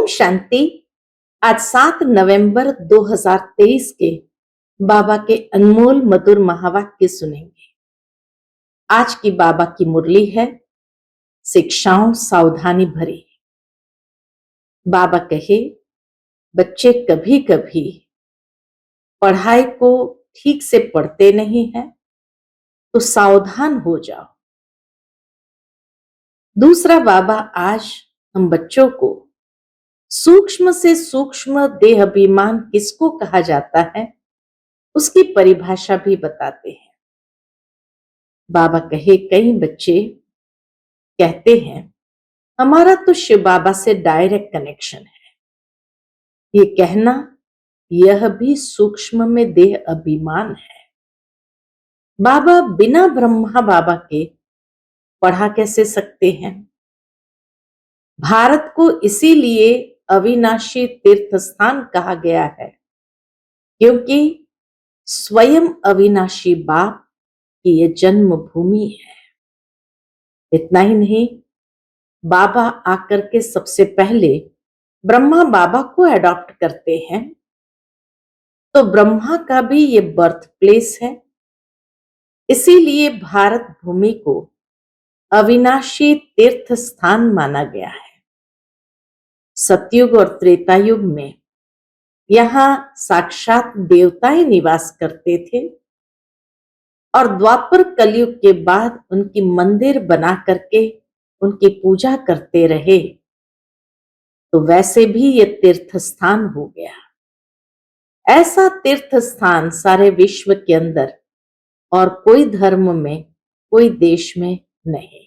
शांति। आज 7 नवंबर 2023 के बाबा के अनमोल मधुर महावाक्य सुनेंगे। आज की बाबा की मुरली है शिक्षाओं सावधानी भरी। बाबा कहे, बच्चे कभी कभी पढ़ाई को ठीक से पढ़ते नहीं हैं तो सावधान हो जाओ। दूसरा बाबा आज हम बच्चों को सूक्ष्म से सूक्ष्म देह अभिमान किसको कहा जाता है उसकी परिभाषा भी बताते हैं। बाबा कहे, कई बच्चे कहते हैं हमारा तो शिव बाबा से डायरेक्ट कनेक्शन है। ये कहना यह भी सूक्ष्म में देह अभिमान है। बाबा बिना ब्रह्मा बाबा के पढ़ा कैसे सकते हैं? भारत को इसीलिए अविनाशी तीर्थ स्थान कहा गया है क्योंकि स्वयं अविनाशी बाप की यह जन्म भूमि है। इतना ही नहीं, बाबा आकर के सबसे पहले ब्रह्मा बाबा को अडॉप्ट करते हैं, तो ब्रह्मा का भी ये बर्थ प्लेस है। इसीलिए भारत भूमि को अविनाशी तीर्थ स्थान माना गया है। सतयुग और त्रेता युग में यहां साक्षात देवताएं निवास करते थे और द्वापर कलयुग के बाद उनकी मंदिर बना करके उनकी पूजा करते रहे, तो वैसे भी ये तीर्थ स्थान हो गया। ऐसा तीर्थ स्थान सारे विश्व के अंदर और कोई धर्म में, कोई देश में नहीं है।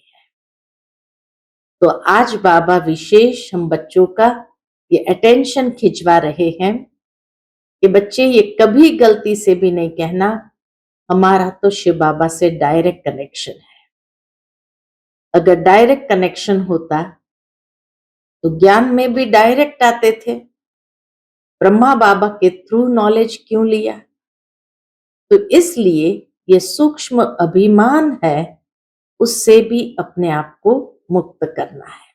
तो आज बाबा विशेष हम बच्चों का ये अटेंशन खिंचवा रहे हैं कि बच्चे ये कभी गलती से भी नहीं कहना हमारा तो शिव बाबा से डायरेक्ट कनेक्शन है। अगर डायरेक्ट कनेक्शन होता तो ज्ञान में भी डायरेक्ट आते थे। ब्रह्मा बाबा के थ्रू नॉलेज क्यों लिया? तो इसलिए ये सूक्ष्म अभिमान है, उससे भी अपने आप को मुक्त करना है।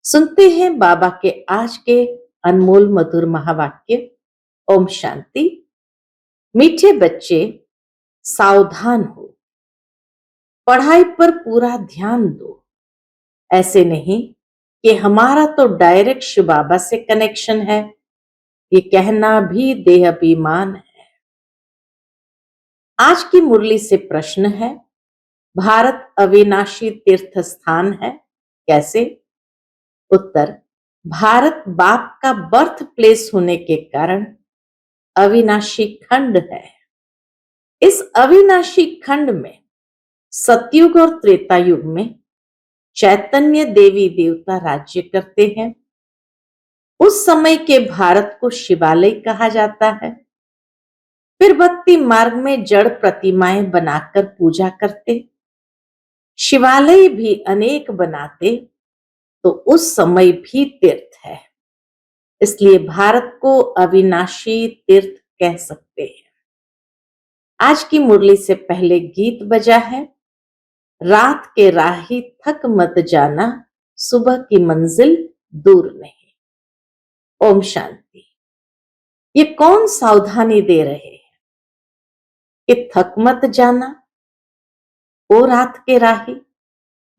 सुनते हैं बाबा के आज के अनमोल मधुर महावाक्य। ओम शांति। मीठे बच्चे सावधान हो, पढ़ाई पर पूरा ध्यान दो। ऐसे नहीं कि हमारा तो डायरेक्ट शिव बाबा से कनेक्शन है, ये कहना भी देह अभिमान है। आज की मुरली से प्रश्न है, भारत अविनाशी तीर्थ स्थान है कैसे? उत्तर, भारत बाप का बर्थ प्लेस होने के कारण अविनाशी खंड है। इस अविनाशी खंड में सतयुग और त्रेता युग में चैतन्य देवी देवता राज्य करते हैं। उस समय के भारत को शिवालय कहा जाता है। फिर भक्ति मार्ग में जड़ प्रतिमाएं बनाकर पूजा करते, शिवालय भी अनेक बनाते, तो उस समय भी तीर्थ है। इसलिए भारत को अविनाशी तीर्थ कह सकते हैं। आज की मुरली से पहले गीत बजा है, रात के राही थक मत जाना, सुबह की मंजिल दूर नहीं। ओम शांति। ये कौन सावधानी दे रहे हैं कि थक मत जाना? ओ रात के राही,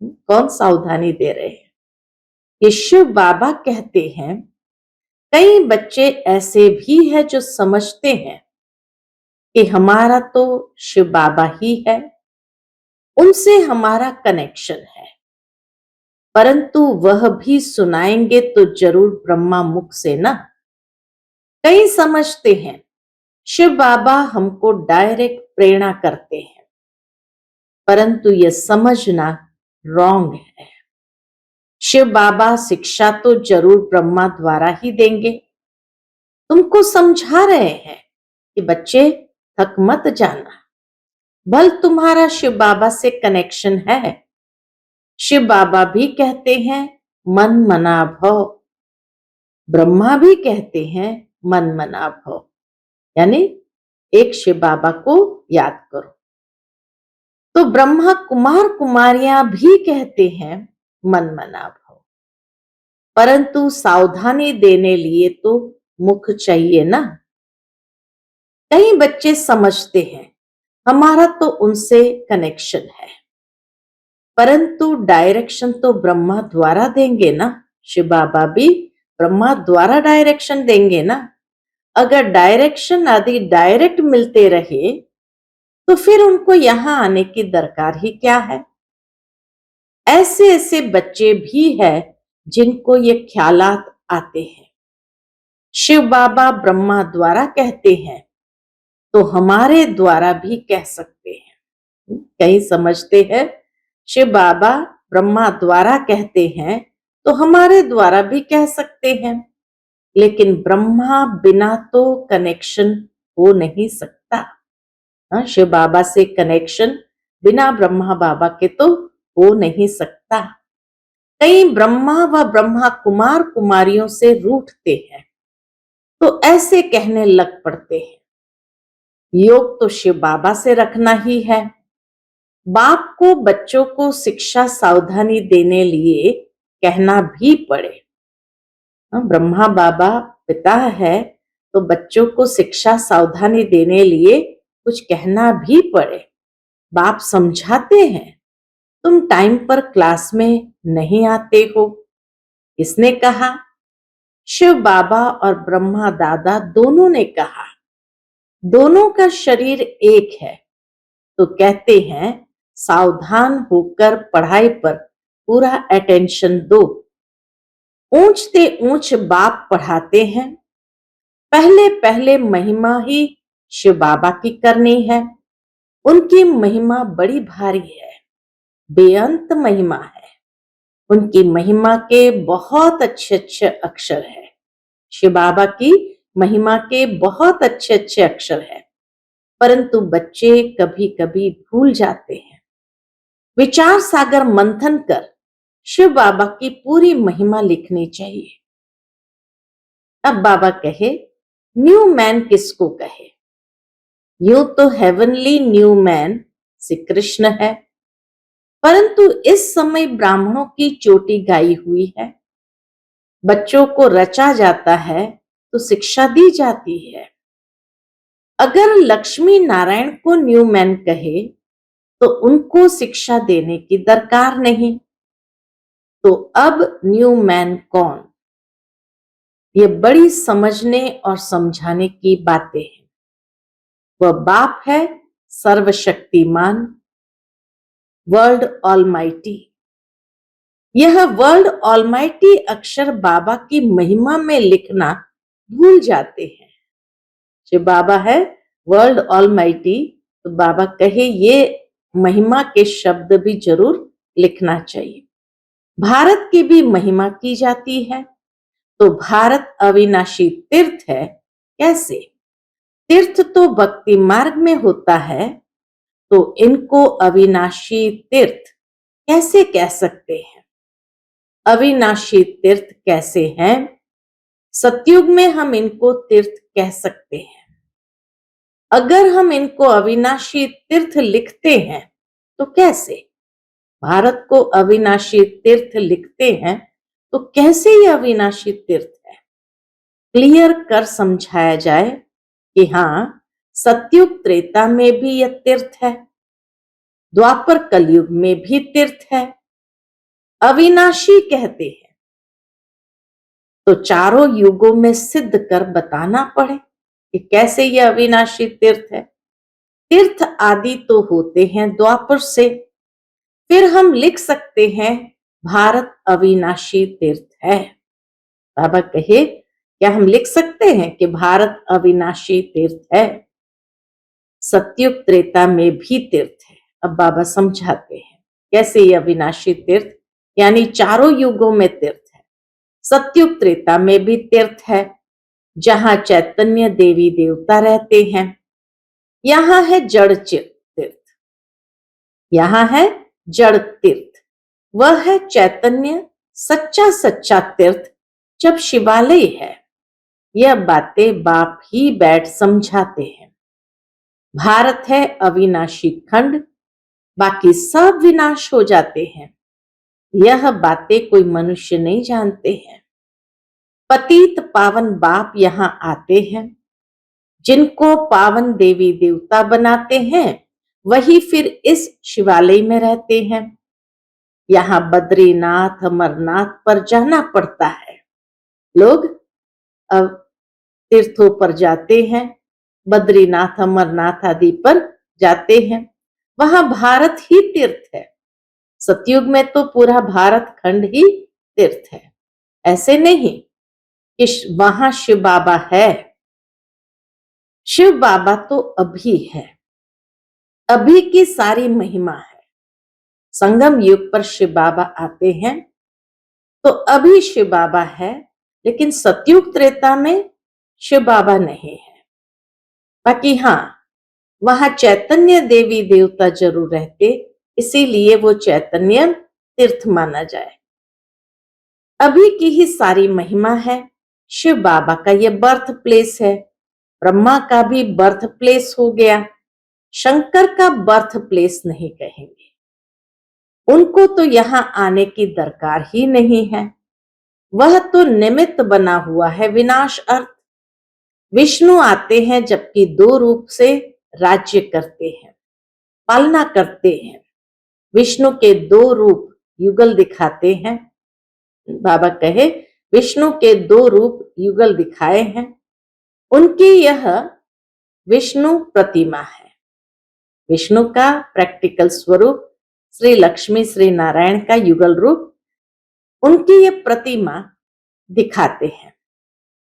कौन सावधानी दे रहे हैं? ये शिव बाबा कहते हैं, कई बच्चे ऐसे भी हैं जो समझते हैं कि हमारा तो शिव बाबा ही है, उनसे हमारा कनेक्शन है, परंतु वह भी सुनाएंगे तो जरूर ब्रह्मा मुख से ना। कई समझते हैं शिव बाबा हमको डायरेक्ट प्रेरणा करते हैं, परंतु यह समझना रॉन्ग है। शिव बाबा शिक्षा तो जरूर ब्रह्मा द्वारा ही देंगे। तुमको समझा रहे हैं कि बच्चे थक मत जाना, भल तुम्हारा शिव बाबा से कनेक्शन है। शिव बाबा भी कहते हैं मन मना भव, ब्रह्मा भी कहते हैं मन मना भव, यानी एक शिव बाबा को याद करो। तो ब्रह्मा कुमार कुमारियां भी कहते हैं मन मना भव। परंतु सावधानी देने लिए तो मुख चाहिए ना। कई बच्चे समझते हैं हमारा तो उनसे कनेक्शन है, परंतु डायरेक्शन तो ब्रह्मा द्वारा देंगे ना। शिव बाबा भी ब्रह्मा द्वारा डायरेक्शन देंगे ना। अगर डायरेक्शन आदि डायरेक्ट मिलते रहे तो फिर उनको यहां आने की दरकार ही क्या है। ऐसे ऐसे बच्चे भी हैं जिनको ये ख्यालात आते हैं। शिव बाबा ब्रह्मा द्वारा कहते हैं तो हमारे द्वारा भी कह सकते हैं। कहीं समझते हैं शिव बाबा ब्रह्मा द्वारा कहते हैं तो हमारे द्वारा भी कह सकते हैं, लेकिन ब्रह्मा बिना तो कनेक्शन हो नहीं सकता। हाँ, शिव बाबा से कनेक्शन बिना ब्रह्मा बाबा के तो हो नहीं सकता। कई ब्रह्मा व ब्रह्मा कुमार कुमारियों से रूठते हैं तो ऐसे कहने लग पड़ते हैं योग तो शिव बाबा से रखना ही है। बाप को बच्चों को शिक्षा सावधानी देने लिए कहना भी पड़े। ब्रह्मा बाबा पिता है तो बच्चों को शिक्षा सावधानी देने लिए कुछ कहना भी पड़े। बाप समझाते हैं तुम टाइम पर क्लास में नहीं आते हो। किसने कहा? शिव बाबा और ब्रह्मा दादा दोनों ने कहा। दोनों का शरीर एक है तो कहते हैं सावधान होकर पढ़ाई पर पूरा अटेंशन दो। ऊंचते ऊंच बाप पढ़ाते हैं। पहले पहले महिमा ही शिव बाबा की करनी है। उनकी महिमा बड़ी भारी है, बेअंत महिमा है। उनकी महिमा के बहुत अच्छे अच्छे अक्षर है। शिव बाबा की महिमा के बहुत अच्छे अच्छे अक्षर है, परंतु बच्चे कभी कभी भूल जाते हैं। विचार सागर मंथन कर शिव बाबा की पूरी महिमा लिखनी चाहिए। अब बाबा कहे न्यू मैन किसको कहे? यूं तो heavenly new man Shri Krishna है, परंतु इस समय ब्राह्मणों की चोटी गाई हुई है। बच्चों को रचा जाता है तो शिक्षा दी जाती है। अगर लक्ष्मी नारायण को न्यू मैन कहे तो उनको शिक्षा देने की दरकार नहीं। तो अब न्यू मैन कौन? ये बड़ी समझने और समझाने की बातें हैं। वह बाप है सर्वशक्तिमान, वर्ल्ड ऑलमाइटी। यह वर्ल्ड ऑलमाइटी अक्षर बाबा की महिमा में लिखना भूल जाते हैं। जो बाबा है वर्ल्ड ऑलमाइटी, तो बाबा कहे ये महिमा के शब्द भी जरूर लिखना चाहिए। भारत की भी महिमा की जाती है। तो भारत अविनाशी तीर्थ है। कैसे? तीर्थ तो भक्ति मार्ग में होता है, तो इनको अविनाशी तीर्थ कैसे कह सकते हैं? अविनाशी तीर्थ कैसे हैं? सतयुग में हम इनको तीर्थ कह सकते हैं। अगर हम इनको अविनाशी तीर्थ लिखते हैं तो कैसे? भारत को अविनाशी तीर्थ लिखते हैं तो कैसे ये अविनाशी तीर्थ है? क्लियर कर समझाया जाए कि हाँ, सतयुग त्रेता में भी यह तीर्थ है, द्वापर कलयुग में भी तीर्थ है। अविनाशी कहते हैं तो चारों युगों में सिद्ध कर बताना पड़े कि कैसे यह अविनाशी तीर्थ है। तीर्थ आदि तो होते हैं द्वापर से, फिर हम लिख सकते हैं भारत अविनाशी तीर्थ है। बाबा कहे क्या हम लिख सकते हैं कि भारत अविनाशी तीर्थ है? सतयुग त्रेता में भी तीर्थ है। अब बाबा समझाते हैं कैसे ये अविनाशी तीर्थ, यानी चारों युगों में तीर्थ है। सतयुग त्रेता में भी तीर्थ है, जहां चैतन्य देवी देवता रहते हैं। यहां है जड़ तीर्थ, यहां है जड़ तीर्थ। वह है चैतन्य सच्चा सच्चा तीर्थ जब शिवालय है। यह बातें बाप ही बैठ समझाते हैं। भारत है अविनाशी खंड, बाकी सब विनाश हो जाते हैं। यह बातें कोई मनुष्य नहीं जानते हैं। पतित पावन बाप यहाँ आते हैं, जिनको पावन देवी देवता बनाते हैं वही फिर इस शिवालय में रहते हैं। यहाँ बद्रीनाथ अमरनाथ पर जाना पड़ता है। लोग अब तीर्थों पर जाते हैं, बद्रीनाथ अमरनाथ आदि पर जाते हैं। वहां भारत ही तीर्थ है। सतयुग में तो पूरा भारत खंड ही तीर्थ है। ऐसे नहीं कि वहां शिव बाबा है। शिव बाबा तो अभी है, अभी की सारी महिमा है। संगम युग पर शिव बाबा आते हैं तो अभी शिव बाबा है, लेकिन सतयुग त्रेता में शिव बाबा नहीं है। बाकी हाँ, वहां चैतन्य देवी देवता जरूर रहते, इसीलिए वो चैतन्य तीर्थ माना जाए। अभी की ही सारी महिमा है। शिव बाबा का ये बर्थ प्लेस है। ब्रह्मा का भी बर्थ प्लेस हो गया, शंकर का बर्थ प्लेस नहीं कहेंगे। उनको तो यहाँ आने की दरकार ही नहीं है। वह तो निमित्त बना हुआ है विनाश अर्थ। विष्णु आते हैं जबकि दो रूप से राज्य करते हैं, पालना करते हैं। विष्णु के दो रूप युगल दिखाते हैं। बाबा कहे विष्णु के दो रूप युगल दिखाए हैं। उनकी यह विष्णु प्रतिमा है। विष्णु का प्रैक्टिकल स्वरूप श्री लक्ष्मी श्री नारायण का युगल रूप, उनकी ये प्रतिमा दिखाते हैं।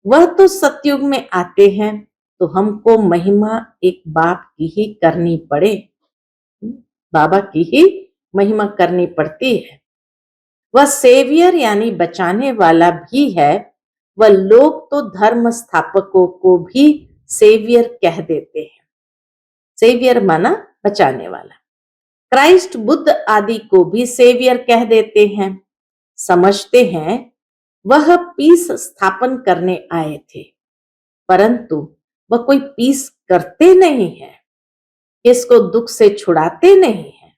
वह तो सतयुग में आते हैं तो हमको महिमा एक बाप की ही करनी पड़े, बाबा की ही महिमा करनी पड़ती है। वह सेवियर यानी बचाने वाला भी है। वह लोग तो धर्म स्थापकों को भी सेवियर कह देते हैं। सेवियर माना बचाने वाला। क्राइस्ट बुद्ध आदि को भी सेवियर कह देते हैं। समझते हैं वह पीस स्थापन करने आए थे, परंतु वह कोई पीस करते नहीं है, किसको दुख से छुड़ाते नहीं है।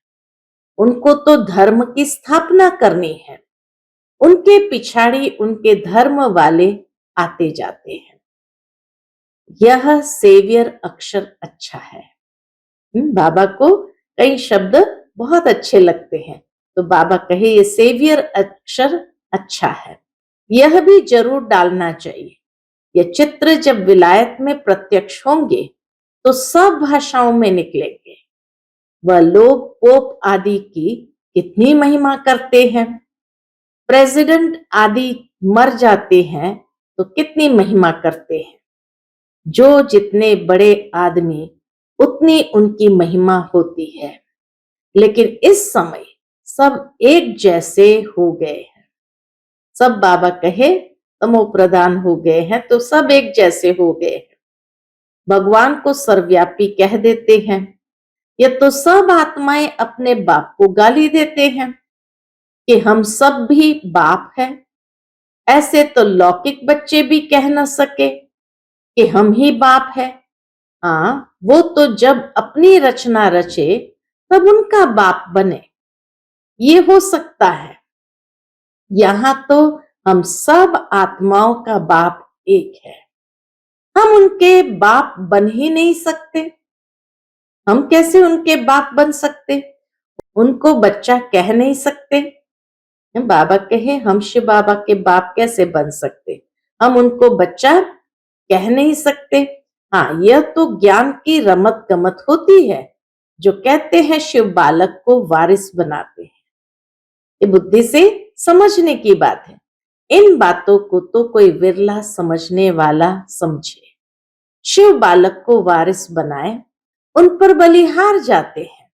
उनको तो धर्म की स्थापना करनी है। उनके पिछाड़ी उनके धर्म वाले आते जाते हैं। यह सेवियर अक्षर अच्छा है। बाबा को कई शब्द बहुत अच्छे लगते हैं, तो बाबा कहे ये सेवियर अक्षर अच्छा है, यह भी जरूर डालना चाहिए। ये चित्र जब विलायत में प्रत्यक्ष होंगे तो सब भाषाओं में निकलेंगे। वह लोग पोप आदि की कितनी महिमा करते हैं। प्रेसिडेंट आदि मर जाते हैं तो कितनी महिमा करते हैं। जो जितने बड़े आदमी उतनी उनकी महिमा होती है। लेकिन इस समय सब एक जैसे हो गए हैं। सब बाबा कहे तमो प्रधान हो गए हैं तो सब एक जैसे हो गए हैं। भगवान को सर्वव्यापी कह देते हैं। ये तो सब आत्माएं अपने बाप को गाली देते हैं कि हम सब भी बाप हैं। ऐसे तो लौकिक बच्चे भी कह न सके कि हम ही बाप है। हाँ, वो तो जब अपनी रचना रचे तब उनका बाप बने, ये हो सकता है। यहां तो हम सब आत्माओं का बाप एक है। हम उनके बाप बन ही नहीं सकते। हम कैसे उनके बाप बन सकते? उनको बच्चा कह नहीं सकते। बाबा कहे हम शिव बाबा के बाप कैसे बन सकते? हम उनको बच्चा कह नहीं सकते। हाँ, यह तो ज्ञान की रमत गमत होती है। जो कहते हैं शिव बालक को वारिस बनाते हैं, ये बुद्धि से समझने की बात है। इन बातों को तो कोई विरला समझने वाला समझे। शिव बालक को वारिस बनाए, उन पर बलिहार जाते हैं।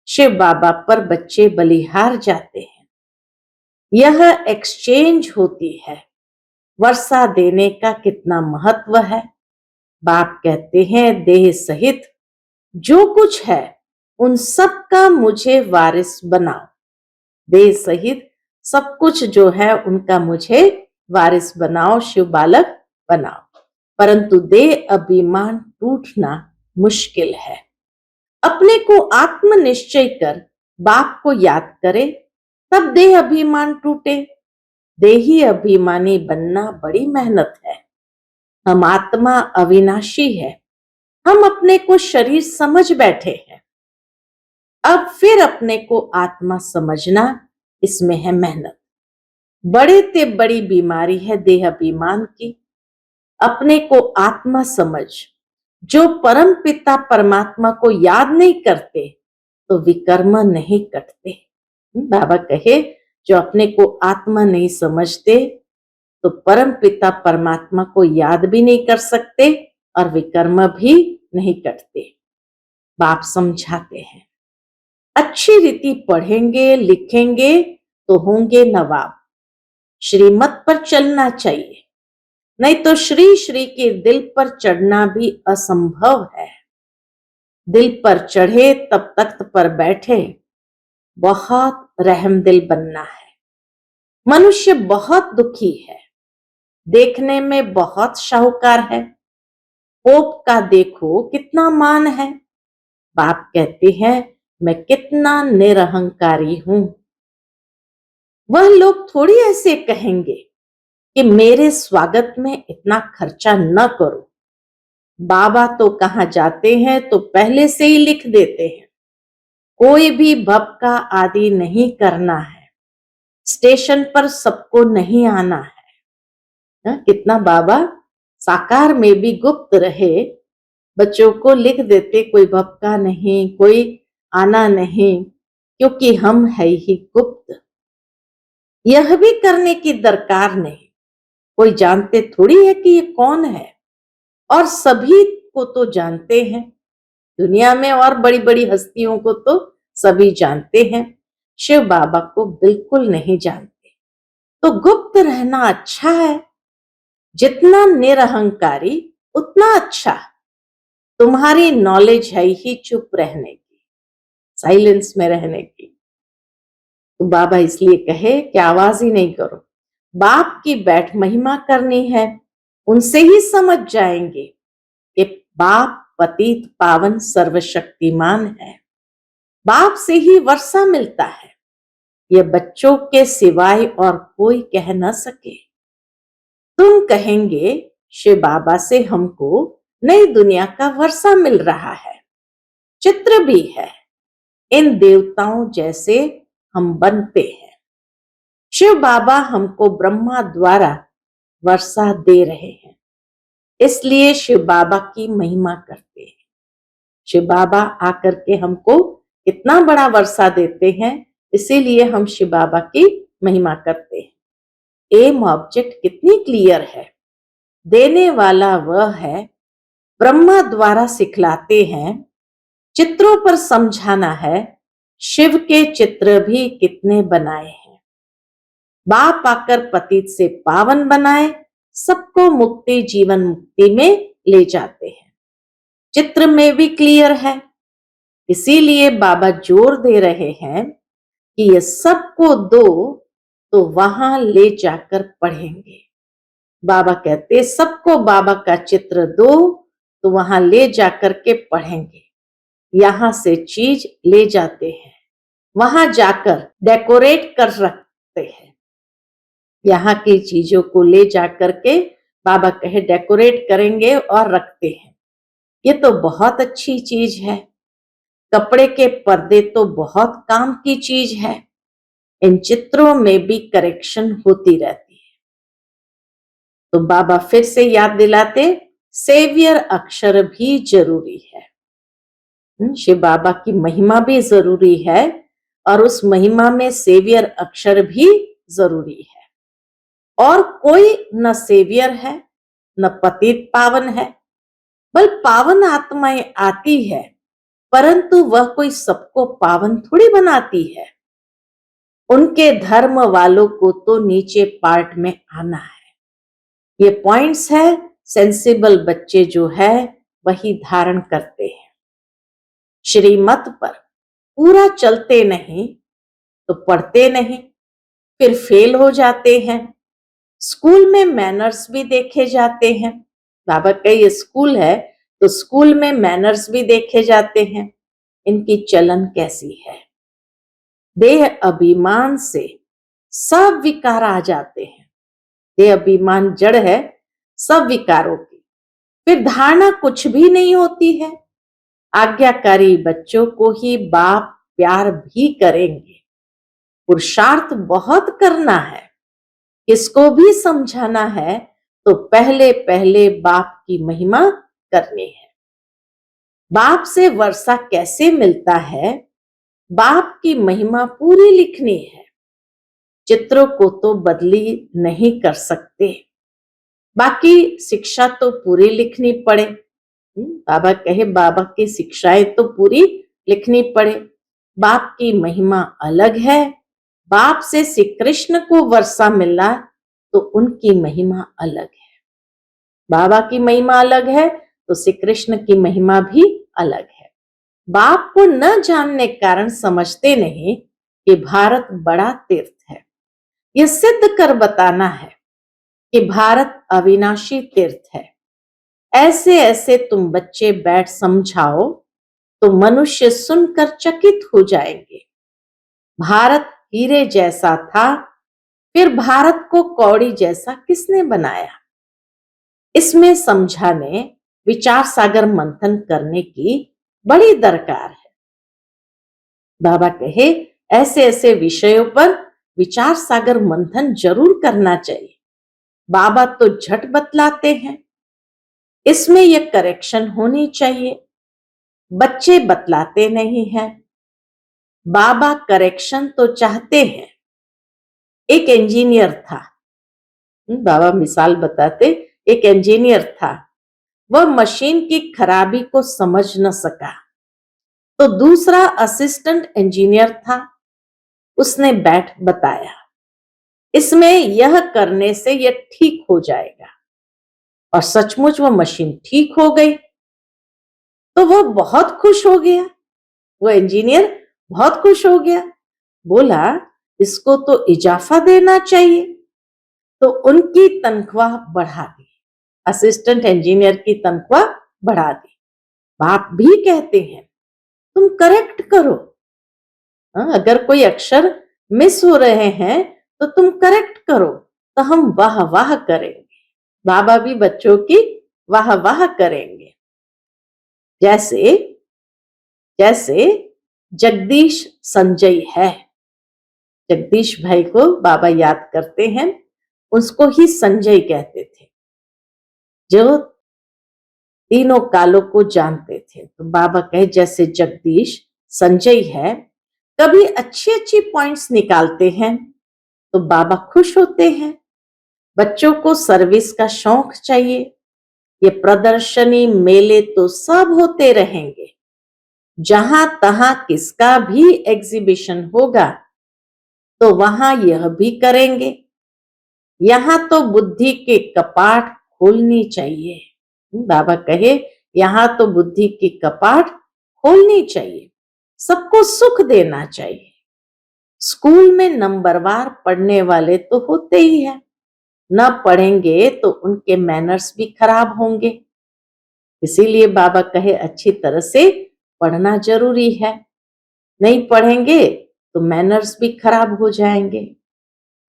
शिव बाबा पर बच्चे बलिहार जाते हैं। यह एक्सचेंज होती है। वर्षा देने का कितना महत्व है। बाप कहते हैं देह सहित जो कुछ है उन सब का मुझे वारिस बनाओ। देह सहित सब कुछ जो है उनका मुझे वारिस बनाओ, शिव बालक बनाओ। परंतु देह अभिमान टूटना मुश्किल है। अपने को आत्म निश्चय कर बाप को याद करे, तब देह अभिमान टूटे। देही अभिमानी बनना बड़ी मेहनत है। हम आत्मा अविनाशी है। हम अपने को शरीर समझ बैठे हैं। अब फिर अपने को आत्मा समझना, इसमें है मेहनत। बड़े ते बड़ी बीमारी है देह अभिमान की। अपने को आत्मा समझ, जो परम पिता परमात्मा को याद नहीं करते तो विकर्म नहीं कटते। बाबा कहे, जो अपने को आत्मा नहीं समझते तो परम पिता परमात्मा को याद भी नहीं कर सकते और विकर्म भी नहीं कटते। बाप समझाते हैं, अच्छी रीति पढ़ेंगे लिखेंगे तो होंगे नवाब। श्रीमत पर चलना चाहिए, नहीं तो श्री श्री के दिल पर चढ़ना भी असंभव है। दिल पर चढ़े तब तख्त पर बैठे, बहुत रहमदिल बनना है। मनुष्य बहुत दुखी है, देखने में बहुत शाहूकार है। पोप का देखो कितना मान है। बाप कहते हैं, मैं कितना निरहंकारी हूं। वह लोग थोड़ी ऐसे कहेंगे कि मेरे स्वागत में इतना खर्चा न करो। बाबा तो कहां जाते हैं तो पहले से ही लिख देते हैं, कोई भी भपका आदि नहीं करना है। स्टेशन पर सबको नहीं आना है। कितना बाबा साकार में भी गुप्त रहे, बच्चों को लिख देते कोई भपका नहीं, कोई आना नहीं, क्योंकि हम है ही गुप्त। यह भी करने की दरकार नहीं, कोई जानते थोड़ी है कि ये कौन है। और सभी को तो जानते हैं, दुनिया में और बड़ी बड़ी हस्तियों को तो सभी जानते हैं, शिव बाबा को बिल्कुल नहीं जानते। तो गुप्त रहना अच्छा है। जितना निरहंकारी उतना अच्छा। तुम्हारी नॉलेज है ही चुप रहने की, साइलेंस में रहने की। तो बाबा इसलिए कहे कि आवाज ही नहीं करो। बाप की बैठ महिमा करनी है, उनसे ही समझ जाएंगे कि बाप पतित पावन सर्वशक्तिमान है। बाप से ही वर्षा मिलता है, यह बच्चों के सिवाय और कोई कह न सके। तुम कहेंगे शिव बाबा से हमको नई दुनिया का वर्षा मिल रहा है, चित्र भी है, इन देवताओं जैसे हम बनते हैं। शिव बाबा हमको ब्रह्मा द्वारा वर्षा दे रहे हैं, इसलिए शिव बाबा की महिमा करते हैं। शिव बाबा आकर के हमको इतना बड़ा वर्षा देते हैं, इसीलिए हम शिव बाबा की महिमा करते हैं। एम ऑब्जेक्ट कितनी क्लियर है, देने वाला वह है, ब्रह्मा द्वारा सिखलाते हैं, चित्रों पर समझाना है। शिव के चित्र भी कितने बनाए हैं। बाप आकर पतित से पावन बनाए, सबको मुक्ति जीवन मुक्ति में ले जाते हैं। चित्र में भी क्लियर है, इसीलिए बाबा जोर दे रहे हैं कि ये सबको दो तो वहां ले जाकर पढ़ेंगे। बाबा कहते सबको बाबा का चित्र दो तो वहां ले जाकर के पढ़ेंगे। यहां से चीज ले जाते हैं, वहां जाकर डेकोरेट कर रखते हैं। यहाँ की चीजों को ले जाकर के बाबा कहे डेकोरेट करेंगे और रखते हैं। ये तो बहुत अच्छी चीज है। कपड़े के पर्दे तो बहुत काम की चीज है, इन चित्रों में भी करेक्शन होती रहती है। तो बाबा फिर से याद दिलाते, सेवियर अक्षर भी जरूरी है। शिव बाबा की महिमा भी जरूरी है और उस महिमा में सेवियर अक्षर भी जरूरी है। और कोई न सेवियर है न पतित पावन है, बल पावन आत्माएं आती है, परंतु वह कोई सबको पावन थोड़ी बनाती है। उनके धर्म वालों को तो नीचे पार्ट में आना है। ये पॉइंट्स है, सेंसिबल बच्चे जो है वही धारण करते हैं। श्रीमत पर पूरा चलते नहीं तो पढ़ते नहीं, फिर फेल हो जाते हैं। स्कूल में मैनर्स भी देखे जाते हैं। बाबा का ये स्कूल है तो स्कूल में मैनर्स भी देखे जाते हैं, इनकी चलन कैसी है। देह अभिमान से सब विकार आ जाते हैं। देह अभिमान जड़ है सब विकारों की। फिर धारणा कुछ भी नहीं होती है। आज्ञाकारी बच्चों को ही बाप प्यार भी करेंगे। पुरुषार्थ बहुत करना है, किसको भी समझाना है तो पहले पहले बाप की महिमा करनी है। बाप से वर्षा कैसे मिलता है? बाप की महिमा पूरी लिखनी है। चित्रों को तो बदली नहीं कर सकते, बाकी शिक्षा तो पूरी लिखनी पड़े। बाबा कहे बाबा की शिक्षाएं तो पूरी लिखनी पड़े। बाप की महिमा अलग है। बाप से श्री कृष्ण को वर्षा मिला तो उनकी महिमा अलग है। बाबा की महिमा अलग है तो श्री कृष्ण की महिमा भी अलग है। बाप को न जानने के कारण समझते नहीं कि भारत बड़ा तीर्थ है। यह सिद्ध कर बताना है कि भारत अविनाशी तीर्थ है। ऐसे ऐसे तुम बच्चे बैठ समझाओ तो मनुष्य सुनकर चकित हो जाएंगे। भारत हीरे जैसा था, फिर भारत को कौड़ी जैसा किसने बनाया? इसमें समझाने विचार सागर मंथन करने की बड़ी दरकार है। बाबा कहे ऐसे ऐसे विषयों पर विचार सागर मंथन जरूर करना चाहिए। बाबा तो झट बतलाते हैं, इसमें यह करेक्शन होनी चाहिए। बच्चे बतलाते नहीं हैं। बाबा करेक्शन तो चाहते हैं। एक इंजीनियर था, बाबा मिसाल बताते, एक इंजीनियर था, वह मशीन की खराबी को समझ न सका तो दूसरा असिस्टेंट इंजीनियर था, उसने बैठ बताया इसमें यह करने से यह ठीक हो जाएगा, और सचमुच वह मशीन ठीक हो गई। तो वह बहुत खुश हो गया, वो इंजीनियर बहुत खुश हो गया, बोला इसको तो इजाफा देना चाहिए। तो उनकी तनख्वाह बढ़ा दी, असिस्टेंट इंजीनियर की तनख्वाह बढ़ा दी। बाप भी कहते हैं तुम करेक्ट करो। अगर कोई अक्षर मिस हो रहे हैं तो तुम करेक्ट करो, तो हम वाह वाह करेंगे। बाबा भी बच्चों की वाह वाह करेंगे। जैसे जैसे जगदीश संजय है, जगदीश भाई को बाबा याद करते हैं, उसको ही संजय कहते थे, जो तीनों कालों को जानते थे। तो बाबा कहे जैसे जगदीश संजय है, कभी अच्छी अच्छी पॉइंट्स निकालते हैं तो बाबा खुश होते हैं। बच्चों को सर्विस का शौक चाहिए। ये प्रदर्शनी मेले तो सब होते रहेंगे, जहां तहां किसका भी एग्जीबिशन होगा तो वहां यह भी करेंगे। यहां तो बुद्धि के कपाट खोलनी चाहिए। बाबा कहे यहां तो बुद्धि की कपाट खोलनी चाहिए, सबको सुख देना चाहिए। स्कूल में नंबरवार पढ़ने वाले तो होते ही हैं, न पढ़ेंगे तो उनके मैनर्स भी खराब होंगे। इसीलिए बाबा कहे अच्छी तरह से पढ़ना जरूरी है। नहीं पढ़ेंगे तो मैनर्स भी खराब हो जाएंगे।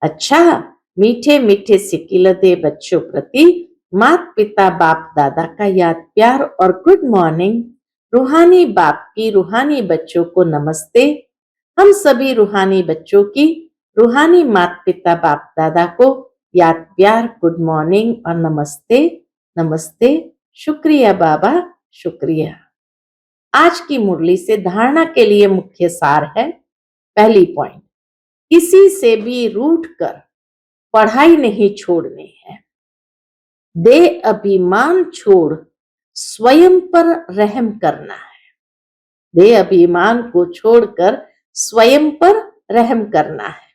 अच्छा, मीठे मीठे सिकिलते बच्चों प्रति माता पिता बाप दादा का याद प्यार और गुड मॉर्निंग। रूहानी बाप की रूहानी बच्चों को नमस्ते। हम सभी रूहानी बच्चों की रूहानी माता पिता बाप दादा को याद प्यार गुड मॉर्निंग और नमस्ते। नमस्ते। शुक्रिया बाबा, शुक्रिया। आज की मुरली से धारणा के लिए मुख्य सार है। पहली पॉइंट, किसी से भी रूठ कर पढ़ाई नहीं छोड़नी है। देह अभिमान छोड़ स्वयं पर रहम करना है। देह अभिमान को छोड़कर स्वयं पर रहम करना है।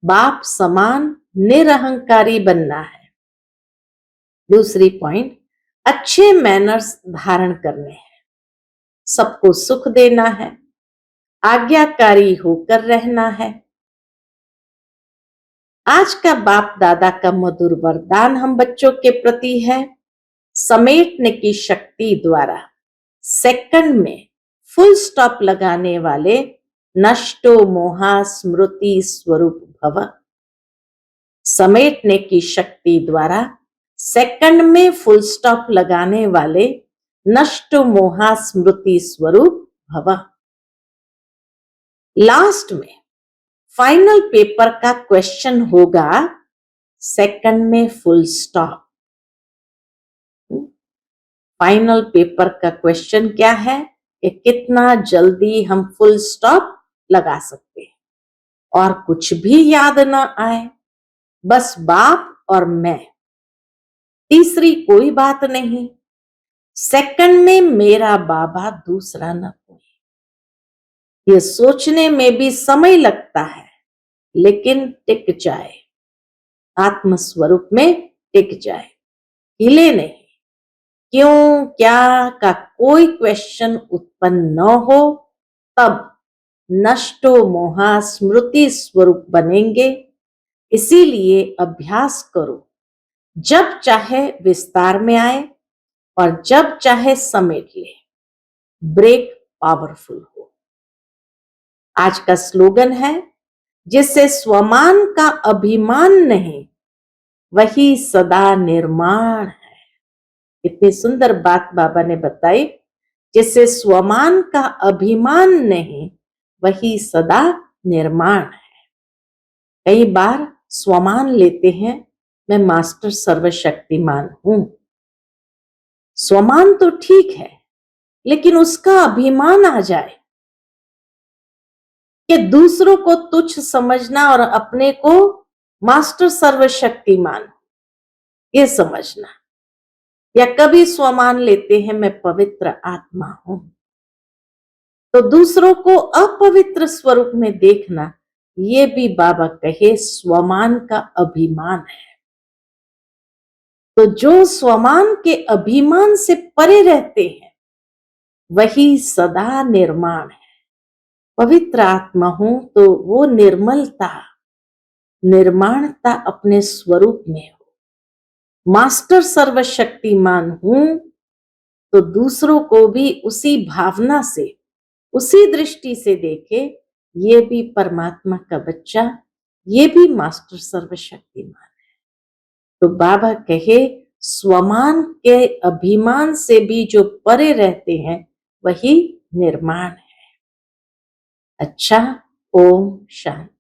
बाप समान निरहंकारी बनना है। दूसरी पॉइंट, अच्छे मैनर्स धारण करने हैं। सबको सुख देना है, आज्ञाकारी होकर रहना है। आज का बाप दादा का मधुर वरदान हम बच्चों के प्रति है, समेटने की शक्ति द्वारा सेकंड में फुल स्टॉप लगाने वाले नष्टो मोहा स्मृति स्वरूप भव। समेटने की शक्ति द्वारा सेकंड में फुल स्टॉप लगाने वाले नष्ट मोहा स्मृति स्वरूप भव। लास्ट में फाइनल पेपर का क्वेश्चन होगा सेकंड में फुल स्टॉप। फाइनल पेपर का क्वेश्चन क्या है कि कितना जल्दी हम फुल स्टॉप लगा सकते हैं और कुछ भी याद ना आए, बस बाप और मैं, तीसरी कोई बात नहीं, सेकंड में मेरा बाबा दूसरा न कोई। ये सोचने में भी समय लगता है, लेकिन टिक जाए, आत्म स्वरूप में टिक जाए, हिले नहीं। क्यों क्या का कोई क्वेश्चन उत्पन्न न हो, तब नष्टो मोहा स्मृति स्वरूप बनेंगे। इसीलिए अभ्यास करो, जब चाहे विस्तार में आए और जब चाहे समेट ले, ब्रेक पावरफुल हो। आज का स्लोगन है, जिससे स्वमान का अभिमान नहीं, वही सदा निर्माण है। इतनी सुंदर बात बाबा ने बताई, जिससे स्वमान का अभिमान नहीं, वही सदा निर्माण है। कई बार स्वमान लेते हैं, मैं मास्टर सर्वशक्तिमान हूं। स्वमान तो ठीक है, लेकिन उसका अभिमान आ जाए कि दूसरों को तुच्छ समझना और अपने को मास्टर सर्वशक्तिमान ये समझना, या कभी स्वमान लेते हैं मैं पवित्र आत्मा हूं, तो दूसरों को अपवित्र स्वरूप में देखना, ये भी बाबा कहे स्वमान का अभिमान है। तो जो स्वमान के अभिमान से परे रहते हैं, वही सदा निर्माण है। पवित्र आत्मा हूं तो वो निर्मलता, निर्माणता अपने स्वरूप में हो। मास्टर सर्वशक्तिमान हूं तो दूसरों को भी उसी भावना से, उसी दृष्टि से देखे, ये भी परमात्मा का बच्चा, ये भी मास्टर सर्वशक्तिमान है। तो बाबा कहे स्वमान के अभिमान से भी जो परे रहते हैं, वही निर्माण है। अच्छा, ओम शांति।